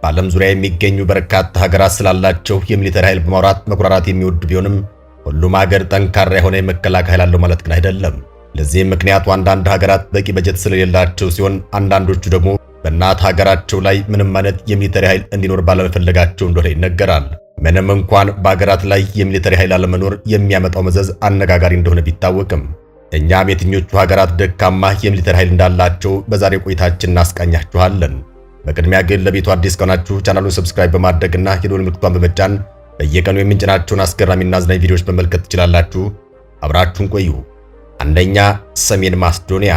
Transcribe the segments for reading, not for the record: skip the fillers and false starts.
በዓለም ዙሪያ የሚገኙ በርካታ ሀገራት ስላላቸው የሚሊተሪ ኃይል በማውራት መኩራራት የሚወዱ ቢሆንም ሁሉም ሀገር ጠንካራ የሆነ የመከላከያ ኃይል አለው ማለት ግን አይደለም። ለዚህም ምክንያቱ አንዳንድ ሀገራት በቂ በጀት ስለሌላቸው ሲሆን፣ አንዳንዶቹ ደግሞ በእናት ሀገራቸው ላይ ምንም አይነት የሚሊተሪ ኃይል እንዲኖር ባለመፈለጋቸው እንደሆነ ይነገራል። ምንም እንኳን በሀገራት ላይ የሚሊተሪ ኃይል አለመኖር የሚያመጣው መዘዝ አነጋጋሪ እንደሆነ ቢታወቅም እኛም የትኞቹ ሀገራት ደካማ የሚሊተሪ ኃይል እንዳላቸው በዛሬ ቆይታችን እናስቃኛችኋለን። በቅድሚያ ግን ለቤቱ አዲስ ከሆናችሁ ቻናሉን ሰብስክራይብ በማድረግና የደወል ምልክቱን በመጫን በየቀኑ የምንጭናቸውን አስገራሚና አዝናኝ ቪዲዮዎች መመልከት ትችላላችሁ። አብራችሁን ቆዩ። አንደኛ፣ ሰሜን ማስዶኒያ።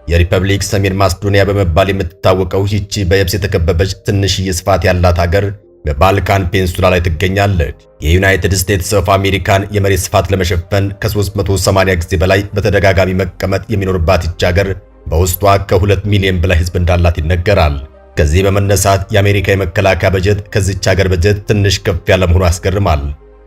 የሪፐብሊክ ሰሜን ማስዶኒያ በመባል የምትታወቀው ይህች በየብስ የተከበበች ትንሽዬ ስፋት ያላት ሀገር በባልካን ፔኒንሱላ ላይ ትገኛለች። የዩናይትድ ስቴትስ ኦፍ አሜሪካን የመሬት ስፋት ለመሸፈን ከ380 ጊዜ በላይ በተደጋጋሚ መቀመጥ የሚኖርባት ይህች ሀገር በውስጧ ከ2 ሚሊዮን በላይ ሕዝብ እንዳላት ይነገራል። ከዚህ በመነሳት የአሜሪካ የመከላከያ በጀት ከዚች ሀገር በጀት ትንሽ ከፍ ያለ መሆኑ ያስገርማል።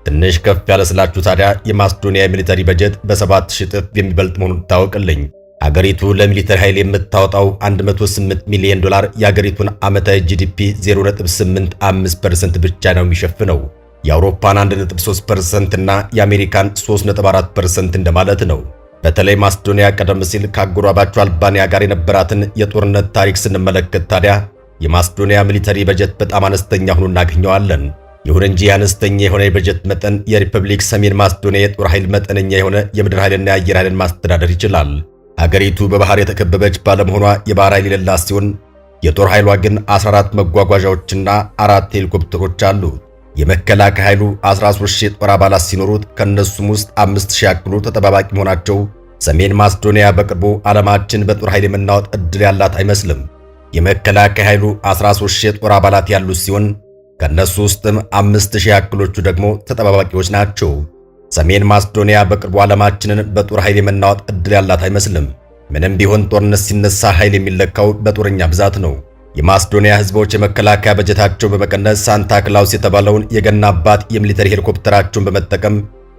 ትንሽ ከፍ ያለ ስላችሁ ታዲያ የማስዶኒያ የሚሊተሪ በጀት በ7000 እጥፍ የሚበልጥ መሆኑን ታወቅልኝ። አገሪቱ ለሚሊተሪ ኃይል የምታወጣው 108 ሚሊዮን ዶላር የአገሪቱን ዓመታዊ ጂዲፒ 0.85% ብቻ ነው የሚሸፍነው። የአውሮፓን 1.3% እና የአሜሪካን 3.4% እንደማለት ነው። በተለይ ማስዶኒያ ቀደም ሲል ከአጎራባቹ አልባንያ ጋር የነበራትን የጦርነት ታሪክ ስንመለከት ታዲያ የማስዶኒያ ሚሊተሪ በጀት በጣም አነስተኛ ሆኖ እናገኘዋለን። ይሁን እንጂ አነስተኛ የሆነ የበጀት መጠን የሪፐብሊክ ሰሜን ማስዶኒያ የጦር ኃይል መጠነኛ የሆነ የምድር ኃይልና የአየር ኃይልን ማስተዳደር ይችላል። አገሪቱ በባህር የተከበበች ባለመሆኗ የባህር ኃይል የሌላት ሲሆን የጦር ኃይሏ ግን 14 መጓጓዣዎችና 4 ሄሊኮፕተሮች አሉት። የመከላከያ ኃይሉ 13000 የጦር አባላት ሲኖሩት ከነሱም ውስጥ 5000 ያክሉ ተጠባባቂ መሆናቸው ሰሜን ማስዶኒያ በቅርቡ ዓለማችን በጦር ኃይል የመናወጥ ዕድል ያላት አይመስልም። የመከላከያ ኃይሉ 13000 የጦር አባላት ያሉት ሲሆን ከነሱ ውስጥም 5000 ያክሎቹ ደግሞ ተጠባባቂዎች ናቸው። ሰሜን ማስዶኒያ በቅርቡ ዓለማችንን በጦር ኃይል የመናወጥ ዕድል ያላት አይመስልም። ምንም ቢሆን ጦርነት ሲነሳ ኃይል የሚለካው በጦረኛ ብዛት ነው። የማስዶኒያ ሕዝቦች የመከላከያ በጀታቸውን በመቀነስ ሳንታ ክላውስ የተባለውን የገና አባት የሚሊተሪ ሄሊኮፕተራቸውን በመጠቀም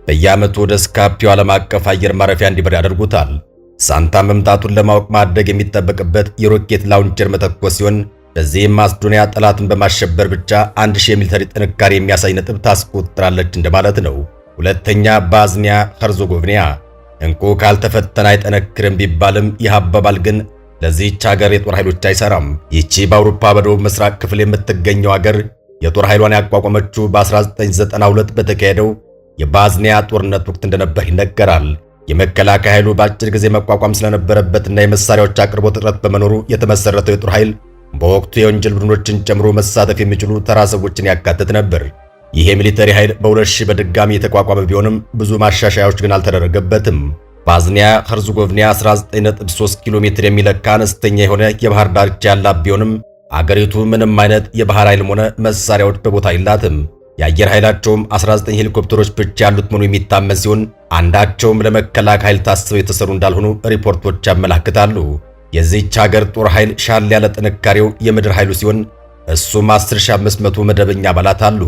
በየዓመቱ ወደ ስካፒዮ ዓለም አቀፍ አየር ማረፊያ እንዲበር ያደርጉታል። ሳንታ መምጣቱን ለማወቅ ማድረግ የሚጠበቅበት የሮኬት ላውንቸር መተኮስ ሲሆን በዚህም ማስዶኒያ ጠላትን በማሸበር ብቻ 1000 የሚሊተሪ ጥንካሬ የሚያሳይ ነጥብ ታስቆጥራለች እንደማለት ነው። ሁለተኛ፣ ቦስኒያ ሄርዞጎቪና። እንቁ ካልተፈተነ አይጠነክርም ቢባልም ይህ አባባል ግን ለዚህች ሀገር የጦር ኃይሎች አይሰራም። ይህቺ በአውሮፓ በደቡብ ምስራቅ ክፍል የምትገኘው ሀገር የጦር ኃይሏን ያቋቋመችው በ1992 በተካሄደው የቦስኒያ ጦርነት ወቅት እንደነበር ይነገራል። የመከላከያ ኃይሉ በአጭር ጊዜ መቋቋም ስለነበረበትና የመሳሪያዎች አቅርቦት እጥረት በመኖሩ የተመሰረተው የጦር ኃይል በወቅቱ የወንጀል ቡድኖችን ጨምሮ መሳተፍ የሚችሉ ተራ ሰዎችን ያካትት ነበር። ይህ የሚሊተሪ ኃይል በ2000 በድጋሚ የተቋቋመ ቢሆንም ብዙ ማሻሻያዎች ግን አልተደረገበትም። ቦስኒያ ሄርዞጎቪና 19.3 ኪሎ ሜትር የሚለካ አነስተኛ የሆነ የባህር ዳርቻ ያላት ቢሆንም አገሪቱ ምንም አይነት የባህር ኃይልም ሆነ መሳሪያዎች በቦታ የላትም። የአየር ኃይላቸውም 19 ሄሊኮፕተሮች ብቻ ያሉት መሆኑ የሚታመን ሲሆን አንዳቸውም ለመከላከያ ኃይል ታስበው የተሰሩ እንዳልሆኑ ሪፖርቶች ያመላክታሉ። የዚህች ሀገር ጦር ኃይል ሻል ያለ ጥንካሬው የምድር ኃይሉ ሲሆን እሱም 10500 መደበኛ አባላት አሉ።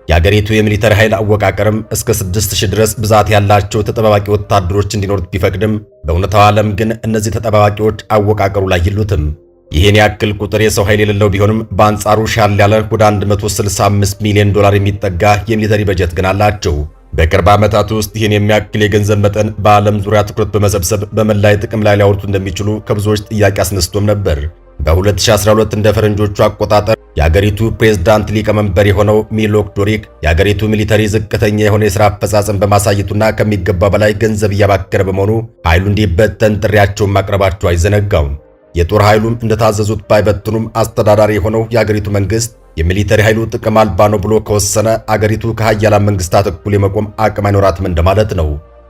የአገሪቱ የሚሊተሪ ኃይል አወቃቀርም እስከ 6000 ድረስ ብዛት ያላቸው ተጠባባቂ ወታደሮች እንዲኖሩት ቢፈቅድም በእውነታው ዓለም ግን እነዚህ ተጠባባቂዎች አወቃቀሩ ላይ የሉትም። ይህን ያክል ቁጥር የሰው ኃይል የሌለው ቢሆንም በአንጻሩ ሻል ያለ ወደ 165 ሚሊዮን ዶላር የሚጠጋ የሚሊተሪ በጀት ግን አላቸው። በቅርብ ዓመታት ውስጥ ይህን የሚያክል የገንዘብ መጠን በዓለም ዙሪያ ትኩረት በመሰብሰብ በመላይ ጥቅም ላይ ሊያወሩት እንደሚችሉ ከብዙዎች ጥያቄ አስነስቶም ነበር። በ2012 እንደ ፈረንጆቹ አቆጣጠር የአገሪቱ ፕሬዝዳንት ሊቀመንበር የሆነው ሚሎክ ዶሪክ የአገሪቱ ሚሊተሪ ዝቅተኛ የሆነ የሥራ አፈጻጸም በማሳየቱና ከሚገባ በላይ ገንዘብ እያባከረ በመሆኑ ኃይሉ እንዲበተን ጥሪያቸውን ማቅረባቸው አይዘነጋም። የጦር ኃይሉም እንደታዘዙት ባይበትኑም አስተዳዳሪ የሆነው የአገሪቱ መንግስት የሚሊተሪ ኃይሉ ጥቅም አልባ ነው ብሎ ከወሰነ አገሪቱ ከሃያላን መንግስታት እኩል የመቆም አቅም አይኖራትም እንደማለት ነው።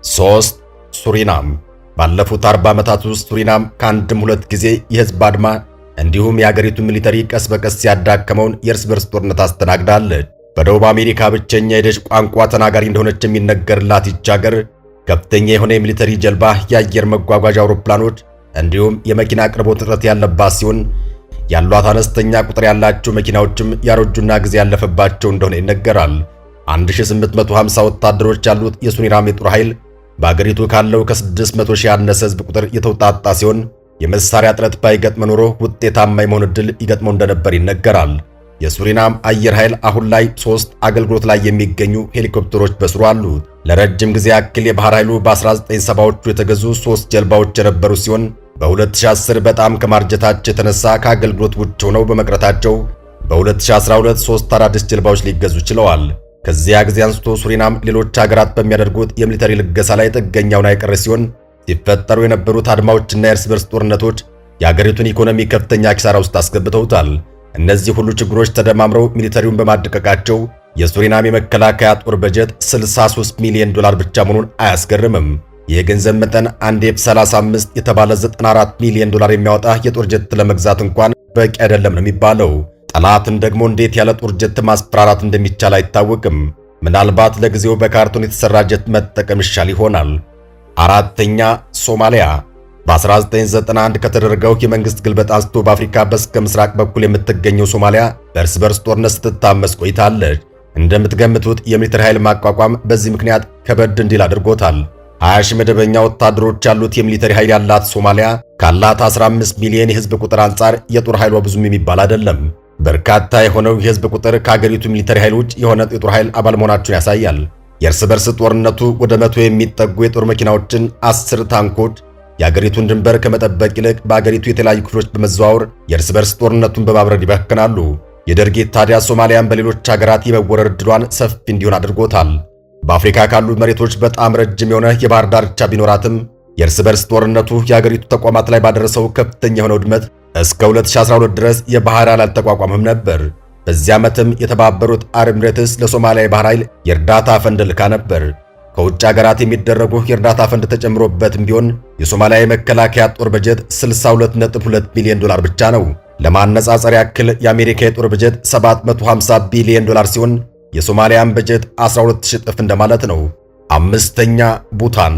3. ሱሪናም። ባለፉት 40 ዓመታት ውስጥ ሱሪናም ከአንድም ሁለት ጊዜ የህዝብ አድማ እንዲሁም የአገሪቱ ሚሊተሪ ቀስ በቀስ ያዳከመውን የእርስ በርስ ጦርነት አስተናግዳለች። በደቡብ አሜሪካ ብቸኛ የደች ቋንቋ ተናጋሪ እንደሆነች የሚነገርላት ይህች ሀገር ከፍተኛ የሆነ የሚሊተሪ ጀልባ፣ የአየር መጓጓዣ አውሮፕላኖች እንዲሁም የመኪና አቅርቦት እጥረት ያለባት ሲሆን ያሏት አነስተኛ ቁጥር ያላቸው መኪናዎችም ያረጁና ጊዜ ያለፈባቸው እንደሆነ ይነገራል። 1850 ወታደሮች ያሉት የሱሪናም የጦር ኃይል በአገሪቱ ካለው ከ600 ሺህ ያነሰ ህዝብ ቁጥር የተውጣጣ ሲሆን የመሳሪያ እጥረት ባይገጥም ኖሮ ውጤታማ የመሆን ዕድል ይገጥመው እንደነበር ይነገራል። የሱሪናም አየር ኃይል አሁን ላይ 3 አገልግሎት ላይ የሚገኙ ሄሊኮፕተሮች በስሩ አሉት። ለረጅም ጊዜ ያክል የባህር ኃይሉ በ1970ዎቹ የተገዙ 3 ጀልባዎች የነበሩ ሲሆን በ2010 በጣም ከማርጀታቸው የተነሳ ከአገልግሎት ውጭ ሆነው በመቅረታቸው በ2012 3 አዳዲስ ጀልባዎች ሊገዙ ችለዋል። ከዚያ ጊዜ አንስቶ ሱሪናም ሌሎች ሀገራት በሚያደርጉት የሚሊተሪ ልገሳ ላይ ጥገኛውን አይቀር ሲሆን ሲፈጠሩ የነበሩት አድማዎችና የእርስ በርስ ጦርነቶች የአገሪቱን ኢኮኖሚ ከፍተኛ ኪሳራ ውስጥ አስገብተውታል። እነዚህ ሁሉ ችግሮች ተደማምረው ሚሊተሪውን በማድቀቃቸው የሱሪናም የመከላከያ ጦር በጀት 63 ሚሊዮን ዶላር ብቻ መሆኑን አያስገርምም። የገንዘብ መጠን አንድ F-35 የተባለ 94 ሚሊዮን ዶላር የሚያወጣ የጦር ጀት ለመግዛት እንኳን በቂ አይደለም ነው የሚባለው። ጠላትን ደግሞ እንዴት ያለ ጦር ጀት ማስፈራራት እንደሚቻል አይታወቅም። ምናልባት ለጊዜው በካርቶን የተሰራ ጀት መጠቀም ይሻል ይሆናል። አራተኛ ሶማሊያ። በ1991 ከተደረገው የመንግስት ግልበጣ አንስቶ በአፍሪካ በስከ ምስራቅ በኩል የምትገኘው ሶማሊያ በእርስ በርስ ጦርነት ስትታመስ ቆይታለች። እንደምትገምቱት የሚሊተሪ ኃይል ማቋቋም በዚህ ምክንያት ከበድ እንዲል አድርጎታል። 20 ሺህ መደበኛ ወታደሮች ያሉት የሚሊተሪ ኃይል ያላት ሶማሊያ ካላት 15 ሚሊዮን የህዝብ ቁጥር አንጻር የጦር ኃይሏ ብዙም የሚባል አይደለም። በርካታ የሆነው የህዝብ ቁጥር ከሀገሪቱ ሚሊተሪ ኃይል ውጭ የሆነ የጦር ኃይል አባል መሆናቸውን ያሳያል። የእርስ በርስ ጦርነቱ ወደ 100 የሚጠጉ የጦር መኪናዎችን፣ 10 ታንኮች የአገሪቱን ድንበር ከመጠበቅ ይልቅ በአገሪቱ የተለያዩ ክፍሎች በመዘዋወር የእርስ በርስ ጦርነቱን በማብረድ ይበክናሉ። የድርጊት ታዲያ ሶማሊያን በሌሎች ሀገራት የመወረር ዕድሏን ሰፊ እንዲሆን አድርጎታል። በአፍሪካ ካሉ መሬቶች በጣም ረጅም የሆነ የባህር ዳርቻ ቢኖራትም የእርስ በርስ ጦርነቱ የአገሪቱ ተቋማት ላይ ባደረሰው ከፍተኛ የሆነ ውድመት እስከ 2012 ድረስ የባህር ኃይል አልተቋቋመም ነበር። በዚህ ዓመትም የተባበሩት አረብ ኤሚሬትስ ለሶማሊያ የባህር ኃይል የእርዳታ ፈንድ ልካ ነበር። ከውጭ ሀገራት የሚደረጉ የእርዳታ ፈንድ ተጨምሮበትም ቢሆን የሶማሊያ የመከላከያ ጦር በጀት 62.2 ቢሊዮን ዶላር ብቻ ነው። ለማነጻጸር ያክል የአሜሪካ የጦር በጀት 750 ቢሊዮን ዶላር ሲሆን የሶማሊያን በጀት 12000 እጥፍ እንደማለት ነው። አምስተኛ ቡታን።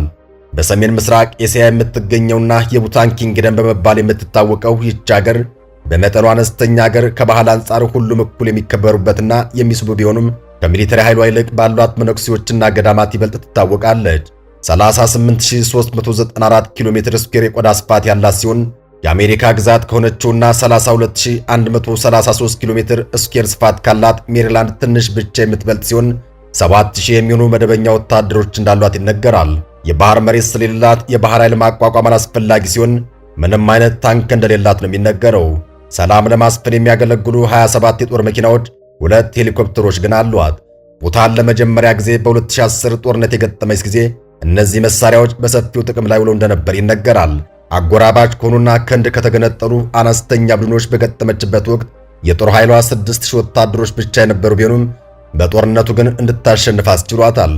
በሰሜን ምስራቅ ኤስያ የምትገኘውና የቡታን ኪንግደም በመባል የምትታወቀው ይህች ሀገር በመጠኑ አነስተኛ ሀገር ከባህል አንጻር ሁሉም እኩል የሚከበሩበትና የሚስቡ ቢሆኑም ከሚሊተሪ ኃይሏ ይልቅ ባሏት መነኩሴዎችና ገዳማት ይበልጥ ትታወቃለች። 38394 ኪሎ ሜትር ስኩዌር የቆዳ ስፋት ያላት ሲሆን የአሜሪካ ግዛት ከሆነችውና 32133 ኪሎ ሜትር ስኩዌር ስፋት ካላት ሜሪላንድ ትንሽ ብቻ የምትበልጥ ሲሆን 7000 የሚሆኑ መደበኛ ወታደሮች እንዳሏት ይነገራል። የባህር መሬት ስለሌላት የባህር ኃይል ማቋቋም አስፈላጊ ሲሆን ምንም አይነት ታንክ እንደሌላት ነው የሚነገረው። ሰላም ለማስፈን የሚያገለግሉ 27 የጦር መኪናዎች፣ 2 ሄሊኮፕተሮች ግን አሏት። ቡታን ለመጀመሪያ ጊዜ በ2010 ጦርነት የገጠመች ጊዜ እነዚህ መሳሪያዎች በሰፊው ጥቅም ላይ ውለው እንደነበር ይነገራል። አጎራባች ከሆኑና ክንድ ከተገነጠሉ አነስተኛ ቡድኖች በገጠመችበት ወቅት የጦር ኃይሏ 6000 ወታደሮች ብቻ የነበሩ ቢሆኑም በጦርነቱ ግን እንድታሸንፍ አስችሏታል።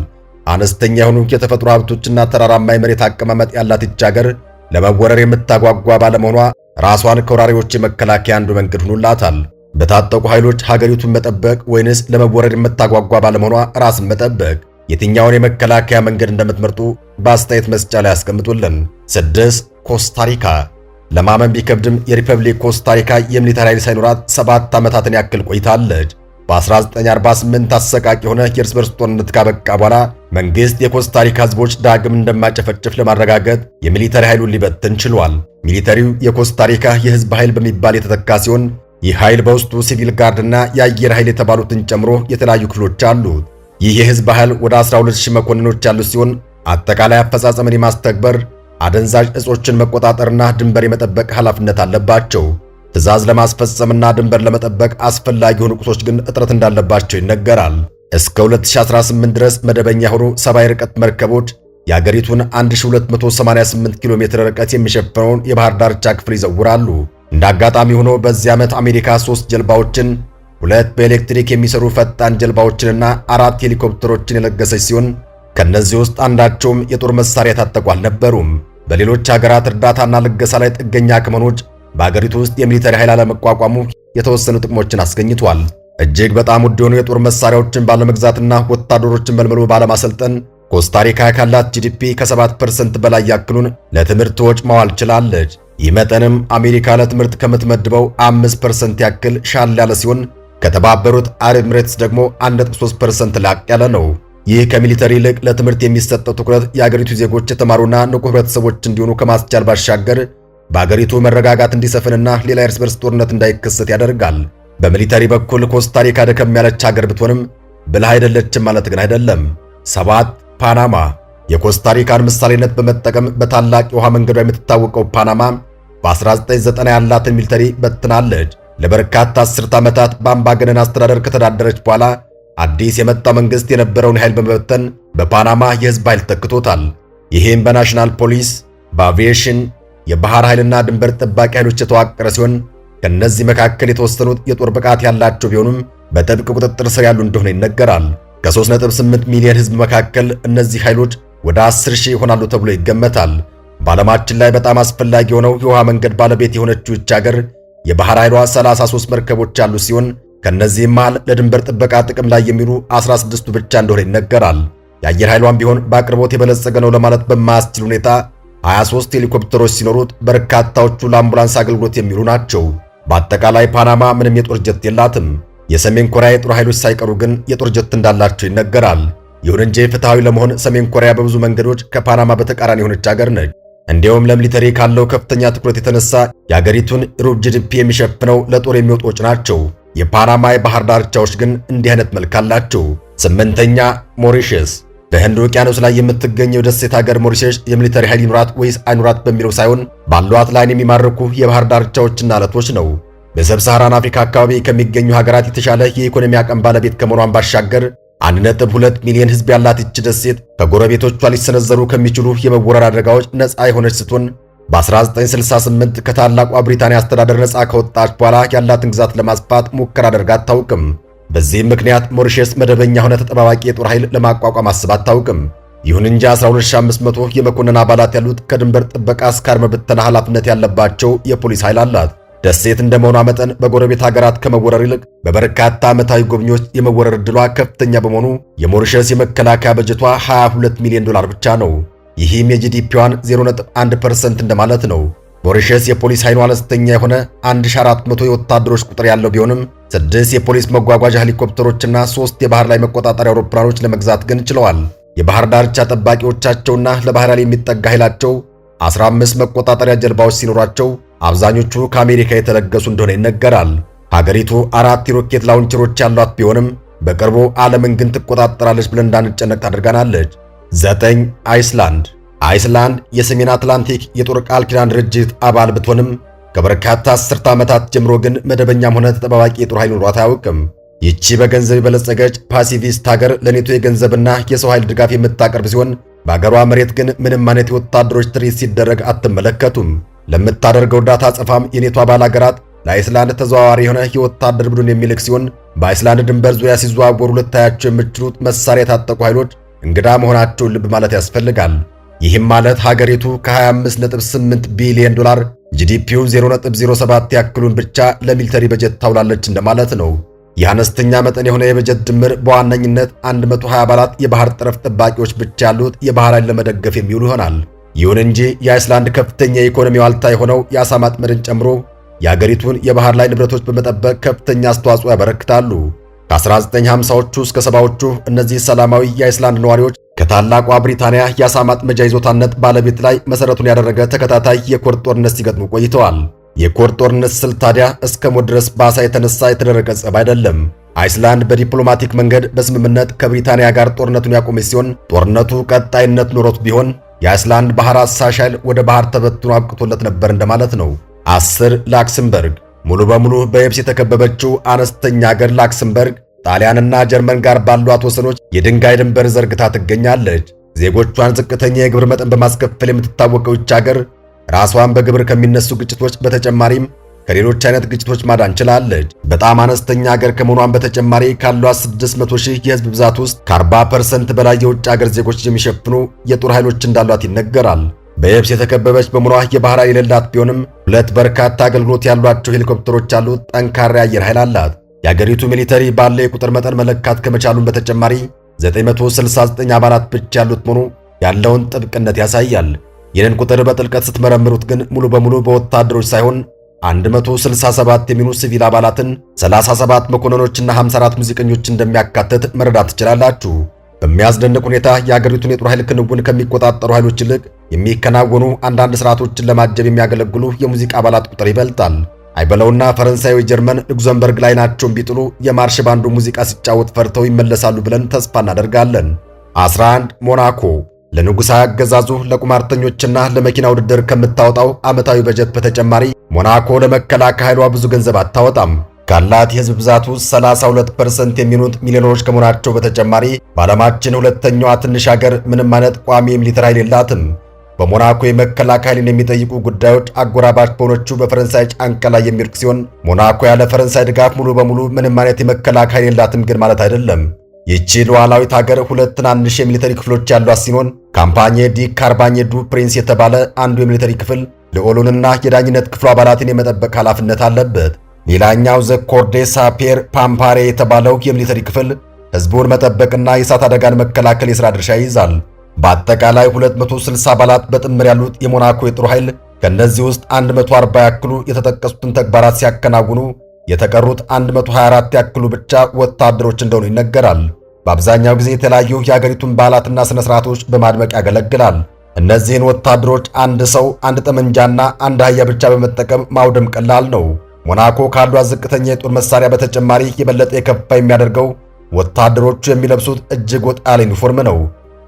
አነስተኛ የሆኑ የተፈጥሮ ሀብቶችና ተራራማ የመሬት አቀማመጥ ያላት ይህች ሀገር ለመወረር የምታጓጓ ባለመሆኗ ራሷን ከወራሪዎች የመከላከያ አንዱ መንገድ ሆኖላታል። በታጠቁ ኃይሎች ሀገሪቱን መጠበቅ ወይንስ ለመወረር የምታጓጓ ባለመሆኗ ራስን መጠበቅ? የትኛውን የመከላከያ መንገድ እንደምትመርጡ በአስተያየት መስጫ ላይ ያስቀምጡልን። 6 ኮስታሪካ። ለማመን ቢከብድም የሪፐብሊክ ኮስታሪካ የሚሊተሪ ኃይል ሳይኖራት 7 ዓመታትን ያክል ቆይታለች። በ1948 አሰቃቂ የሆነ የእርስ በርስ ጦርነት ካበቃ በኋላ መንግስት የኮስታሪካ ህዝቦች ዳግም እንደማይጨፈጭፍ ለማረጋገጥ የሚሊተሪ ኃይሉን ሊበትን ችሏል። ሚሊተሪው የኮስታሪካ የህዝብ ኃይል በሚባል የተተካ ሲሆን ይህ ኃይል በውስጡ ሲቪል ጋርድና የአየር ኃይል የተባሉትን ጨምሮ የተለያዩ ክፍሎች አሉት። ይህ የህዝብ ኃይል ወደ 12000 መኮንኖች ያሉት ሲሆን አጠቃላይ አፈጻጸምን የማስተግበር አደንዛዥ እጾችን መቆጣጠርና ድንበር የመጠበቅ ኃላፊነት አለባቸው። ትዕዛዝ ለማስፈጸምና ድንበር ለመጠበቅ አስፈላጊ የሆኑ ቁሶች ግን እጥረት እንዳለባቸው ይነገራል። እስከ 2018 ድረስ መደበኛ የሆኑ 70 ርቀት መርከቦች የአገሪቱን 1288 ኪሎ ሜትር ርቀት የሚሸፍነውን የባህር ዳርቻ ክፍል ይዘውራሉ። እንደ አጋጣሚ ሆኖ በዚህ ዓመት አሜሪካ 3 ጀልባዎችን፣ 2 በኤሌክትሪክ የሚሰሩ ፈጣን ጀልባዎችንና 4 ሄሊኮፕተሮችን የለገሰች ሲሆን ከነዚህ ውስጥ አንዳቸውም የጦር መሳሪያ የታጠቁ አልነበሩም። በሌሎች ሀገራት እርዳታና ልገሳ ላይ ጥገኛ ከመሆኖች በአገሪቱ ውስጥ የሚሊተሪ ኃይል አለመቋቋሙ የተወሰኑ ጥቅሞችን አስገኝቷል። እጅግ በጣም ውድ የሆኑ የጦር መሳሪያዎችን ባለመግዛትና ወታደሮችን መልመሎ ባለማሰልጠን ኮስታሪካ ካላት ጂዲፒ ከ7% በላይ ያክሉን ለትምህርት ወጪ ማዋል ችላለች። ይህ መጠንም አሜሪካ ለትምህርት ከምትመድበው 5% ያክል ሻል ያለ ሲሆን ከተባበሩት አረብ ኤሚሬትስ ደግሞ 1.3% ላቅ ያለ ነው። ይህ ከሚሊተሪ ይልቅ ለትምህርት የሚሰጠው ትኩረት የአገሪቱ ዜጎች የተማሩና ንቁ ህብረተሰቦች እንዲሆኑ ከማስቻል ባሻገር በአገሪቱ መረጋጋት እንዲሰፍንና ሌላ የእርስ በርስ ጦርነት እንዳይከሰት ያደርጋል። በሚሊተሪ በኩል ኮስታሪካ ደከም ያለች ሀገር ብትሆንም ብልህ አይደለችም ማለት ግን አይደለም። 7 ፓናማ የኮስታሪካን ምሳሌነት በመጠቀም በታላቅ የውሃ መንገዷ የምትታወቀው ፓናማ በ1990 ያላትን ሚሊተሪ በትናለች። ለበርካታ አስርት ዓመታት በአምባገነን አስተዳደር ከተዳደረች በኋላ አዲስ የመጣው መንግስት የነበረውን ኃይል በመበተን በፓናማ የህዝብ ኃይል ተክቶታል። ይህም በናሽናል ፖሊስ፣ በአቪዬሽን፣ የባህር ኃይልና ድንበር ጠባቂ ኃይሎች የተዋቀረ ሲሆን ከነዚህ መካከል የተወሰኑት የጦር ብቃት ያላቸው ቢሆኑም በጥብቅ ቁጥጥር ስር ያሉ እንደሆነ ይነገራል። ከ3.8 ሚሊዮን ህዝብ መካከል እነዚህ ኃይሎች ወደ 10,000 ይሆናሉ ተብሎ ይገመታል። በዓለማችን ላይ በጣም አስፈላጊ የሆነው የውሃ መንገድ ባለቤት የሆነችው ይህች ሀገር የባህር ኃይሏ 33 መርከቦች ያሉ ሲሆን ከነዚህም መሃል ለድንበር ጥበቃ ጥቅም ላይ የሚውሉ 16ቱ ብቻ እንደሆነ ይነገራል። የአየር ኃይሏም ቢሆን በአቅርቦት የበለጸገ ነው ለማለት በማያስችል ሁኔታ 23 ሄሊኮፕተሮች ሲኖሩት በርካታዎቹ ለአምቡላንስ አገልግሎት የሚውሉ ናቸው። በአጠቃላይ ፓናማ ምንም የጦር ጀት የላትም። የሰሜን ኮሪያ የጦር ኃይሎች ሳይቀሩ ግን የጦር ጀት እንዳላቸው ይነገራል። ይሁን እንጂ ፍትሐዊ ለመሆን ሰሜን ኮሪያ በብዙ መንገዶች ከፓናማ በተቃራኒ የሆነች ሀገር ነች። እንዲያውም ለሚሊተሪ ካለው ከፍተኛ ትኩረት የተነሳ የአገሪቱን ሩብ ጂዲፒ የሚሸፍነው ለጦር የሚወጡ ወጪ ናቸው። የፓናማ የባህር ዳርቻዎች ግን እንዲህ አይነት መልክ አላቸው። 8ኛ ሞሪሸስ በህንድ ውቅያኖስ ላይ የምትገኘው ደሴት ሀገር ሞሪሸስ የሚሊተሪ ኃይል ይኑራት ወይስ አይኑራት በሚለው ሳይሆን ባሏት ላይን የሚማርኩ የባህር ዳርቻዎችና አለቶች ነው። በሰብሳሃራን አፍሪካ አካባቢ ከሚገኙ ሀገራት የተሻለ የኢኮኖሚ አቅም ባለቤት ከመሆኗን ባሻገር 1.2 ሚሊዮን ህዝብ ያላት ይህች ደሴት ከጎረቤቶቿ ሊሰነዘሩ ከሚችሉ የመወረር አደጋዎች ነፃ የሆነች ስትሆን በ1968 ከታላቋ ብሪታንያ አስተዳደር ነፃ ከወጣች በኋላ ያላትን ግዛት ለማስፋት ሙከራ አድርጋ አታውቅም። በዚህም ምክንያት ሞሪሸስ መደበኛ ሆነ ተጠባባቂ የጦር ኃይል ለማቋቋም አስባ አታውቅም። ይሁን እንጂ 12500 የመኮንን አባላት ያሉት ከድንበር ጥበቃ እስከ አድማ ብተና ኃላፊነት ያለባቸው የፖሊስ ኃይል አላት። ደሴት እንደመሆኗ መጠን በጎረቤት ሀገራት ከመወረር ይልቅ በበርካታ ዓመታዊ ጎብኚዎች የመወረር ዕድሏ ከፍተኛ በመሆኑ የሞሪሸስ የመከላከያ በጀቷ $22 ሚሊዮን ብቻ ነው። ይህም የጂዲፒዋን 0.1% እንደማለት ነው። ሞሪሸስ የፖሊስ ኃይሉ አነስተኛ የሆነ 1400 የወታደሮች ቁጥር ያለው ቢሆንም 6 የፖሊስ መጓጓዣ ሄሊኮፕተሮችና 3 የባህር ላይ መቆጣጠሪያ አውሮፕላኖች ለመግዛት ግን ችለዋል። የባህር ዳርቻ ጠባቂዎቻቸውና ለባህር ላይ የሚጠጋ ኃይላቸው 15 መቆጣጠሪያ ጀልባዎች ሲኖራቸው አብዛኞቹ ከአሜሪካ የተለገሱ እንደሆነ ይነገራል። ሀገሪቱ 4 የሮኬት ላውንቸሮች ያሏት ቢሆንም በቅርቡ ዓለምን ግን ትቆጣጠራለች ብለን እንዳንጨነቅ ታደርጋናለች። 9 አይስላንድ የሰሜን አትላንቲክ የጦር ቃል ኪዳን ድርጅት አባል ብትሆንም ከበርካታ አስርተ ዓመታት ጀምሮ ግን መደበኛም ሆነ ተጠባባቂ የጦር ኃይል ኖሯት አያውቅም። ይቺ በገንዘብ የበለጸገች ፓሲፊስት ሀገር ለኔቶ የገንዘብና የሰው ኃይል ድጋፍ የምታቀርብ ሲሆን በአገሯ መሬት ግን ምንም አይነት የወታደሮች ትርኢት ሲደረግ አትመለከቱም። ለምታደርገው እርዳታ አጸፋም የኔቶ አባል ሀገራት ለአይስላንድ ተዘዋዋሪ የሆነ የወታደር ቡድን የሚልክ ሲሆን በአይስላንድ ድንበር ዙሪያ ሲዘዋወሩ ልታያቸው የምትችሉት መሳሪያ የታጠቁ ኃይሎች እንግዳ መሆናቸውን ልብ ማለት ያስፈልጋል። ይህም ማለት ሀገሪቱ ከ25.8 ቢሊዮን ዶላር ጂዲፒው 0.07 ያክሉን ብቻ ለሚሊተሪ በጀት ታውላለች እንደማለት ነው። ይህ አነስተኛ መጠን የሆነ የበጀት ድምር በዋነኝነት 120 አባላት የባህር ጠረፍ ጠባቂዎች ብቻ ያሉት የባህር ኃይል ለመደገፍ የሚውሉ ይሆናል። ይሁን እንጂ የአይስላንድ ከፍተኛ የኢኮኖሚ ዋልታ የሆነው የአሳ ማጥመድን ጨምሮ የአገሪቱን የባህር ላይ ንብረቶች በመጠበቅ ከፍተኛ አስተዋጽኦ ያበረክታሉ። ከ1950ዎቹ እስከ 70ዎቹ እነዚህ ሰላማዊ የአይስላንድ ነዋሪዎች ከታላቋ ብሪታንያ የአሳ ማጥመጃ ይዞታነት ባለቤት ላይ መሰረቱን ያደረገ ተከታታይ የኮር ጦርነት ሲገጥሙ ቆይተዋል። የኮር ጦርነት ስልት ታዲያ እስከ ሞት ድረስ በአሳ የተነሳ የተደረገ ጸብ አይደለም። አይስላንድ በዲፕሎማቲክ መንገድ በስምምነት ከብሪታንያ ጋር ጦርነቱን ያቆመች ሲሆን ጦርነቱ ቀጣይነት ኖሮት ቢሆን የአይስላንድ ባህር አሳሽ ኃይል ወደ ባህር ተበትኖ አብቅቶለት ነበር እንደማለት ነው። 10 ላክሰምበርግ ሙሉ በሙሉ በየብስ የተከበበችው አነስተኛ ሀገር ላክሰምበርግ ጣሊያንና ጀርመን ጋር ባሏት ወሰኖች የድንጋይ ድንበር ዘርግታ ትገኛለች። ዜጎቿን ዝቅተኛ የግብር መጠን በማስከፈል የምትታወቀው ይህች ሀገር ራሷን በግብር ከሚነሱ ግጭቶች በተጨማሪም ከሌሎች አይነት ግጭቶች ማዳን ችላለች። በጣም አነስተኛ ሀገር ከመሆኗን በተጨማሪ ካሏት 600,000 የህዝብ ብዛት ውስጥ ከ40% በላይ የውጭ ሀገር ዜጎች የሚሸፍኑ የጦር ኃይሎች እንዳሏት ይነገራል። በየብስ የተከበበች በመሆኗ የባህር ኃይል የሌላት ቢሆንም 2 በርካታ አገልግሎት ያሏቸው ሄሊኮፕተሮች ያሉት ጠንካራ የአየር ኃይል አላት። የአገሪቱ ሚሊተሪ ባለ የቁጥር መጠን መለካት ከመቻሉን በተጨማሪ 969 አባላት ብቻ ያሉት መሆኑ ያለውን ጥብቅነት ያሳያል። ይህንን ቁጥር በጥልቀት ስትመረምሩት ግን ሙሉ በሙሉ በወታደሮች ሳይሆን 167 የሚሆኑ ሲቪል አባላትን፣ 37 መኮንኖችና 54 ሙዚቀኞች እንደሚያካትት መረዳት ትችላላችሁ። በሚያስደንቅ ሁኔታ የአገሪቱን የጦር ኃይል ክንውን ከሚቆጣጠሩ ኃይሎች ይልቅ የሚከናወኑ አንዳንድ ስርዓቶችን ለማጀብ የሚያገለግሉ የሙዚቃ አባላት ቁጥር ይበልጣል። አይበለውና ፈረንሳዊ ጀርመን ሉክዘምበርግ ላይ ናቸውን ቢጥሉ የማርሽ ባንዱ ሙዚቃ ሲጫወት ፈርተው ይመለሳሉ ብለን ተስፋ እናደርጋለን። 11 ሞናኮ ለንጉሣዊ አገዛዙ ለቁማርተኞችና ለመኪና ውድድር ከምታወጣው ዓመታዊ በጀት በተጨማሪ ሞናኮ ለመከላከያ ኃይሏ ብዙ ገንዘብ አታወጣም። ካላት የሕዝብ ብዛት ውስጥ 32% የሚሆኑት ሚሊዮነሮች ከመሆናቸው በተጨማሪ በዓለማችን ሁለተኛዋ ትንሽ ሀገር ምንም አይነት ቋሚ የሚሊተሪ ኃይል የላትም። በሞናኮ የመከላከያ ኃይልን የሚጠይቁ ጉዳዮች አጎራባች በሆነችው በፈረንሳይ ጫንቃ ላይ የሚወድቅ ሲሆን ሞናኮ ያለ ፈረንሳይ ድጋፍ ሙሉ በሙሉ ምንም አይነት የመከላከያ ኃይል የላትም ግን ማለት አይደለም። ይህች ሉዓላዊት ሀገር ሁለት ትናንሽ የሚሊተሪ ክፍሎች ያሏት ሲሆን ካምፓኒ ዲ ካርባኜ ዱ ፕሪንስ የተባለ አንዱ የሚሊተሪ ክፍል ልዑሉንና የዳኝነት ክፍሉ አባላትን የመጠበቅ ኃላፊነት አለበት። ሌላኛው ዘ ኮር ዴ ሳፔር ፓምፓሬ የተባለው የሚሊተሪ ክፍል ሕዝቡን መጠበቅና የእሳት አደጋን መከላከል የሥራ ድርሻ ይይዛል። በአጠቃላይ 260 አባላት በጥምር ያሉት የሞናኮ የጦር ኃይል ከነዚህ ውስጥ 140 ያክሉ የተጠቀሱትን ተግባራት ሲያከናውኑ የተቀሩት 124 ያክሉ ብቻ ወታደሮች እንደሆኑ ይነገራል። በአብዛኛው ጊዜ የተለያዩ የአገሪቱን በዓላትና ሥነ ሥርዓቶች በማድመቅ ያገለግላል። እነዚህን ወታደሮች አንድ ሰው፣ አንድ ጠመንጃና አንድ አህያ ብቻ በመጠቀም ማውደም ቀላል ነው። ሞናኮ ካሏት ዝቅተኛ የጦር መሳሪያ በተጨማሪ የበለጠ የከፋ የሚያደርገው ወታደሮቹ የሚለብሱት እጅግ ወጣ ያለ ዩኒፎርም ነው።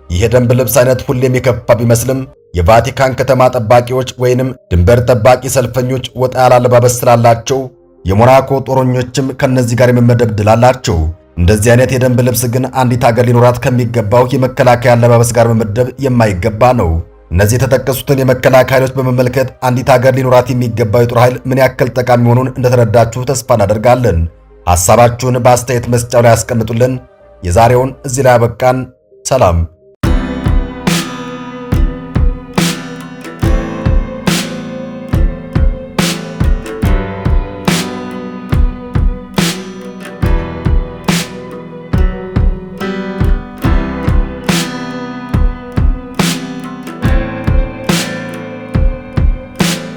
ይህ የደንብ ልብስ አይነት ሁሌም የከፋ ቢመስልም የቫቲካን ከተማ ጠባቂዎች ወይንም ድንበር ጠባቂ ሰልፈኞች ወጣ ያለ አለባበስ ስላላቸው የሞናኮ ጦረኞችም ከነዚህ ጋር የመመደብ ዕድል አላቸው። እንደዚህ አይነት የደንብ ልብስ ግን አንዲት ሀገር ሊኖራት ከሚገባው የመከላከያ አለባበስ ጋር መመደብ የማይገባ ነው። እነዚህ የተጠቀሱትን የመከላከያ ኃይሎች በመመልከት አንዲት ሀገር ሊኖራት የሚገባው የጦር ኃይል ምን ያክል ጠቃሚ መሆኑን እንደተረዳችሁ ተስፋ እናደርጋለን። ሐሳባችሁን በአስተያየት መስጫው ላይ ያስቀምጡልን። የዛሬውን እዚህ ላይ አበቃን። ሰላም።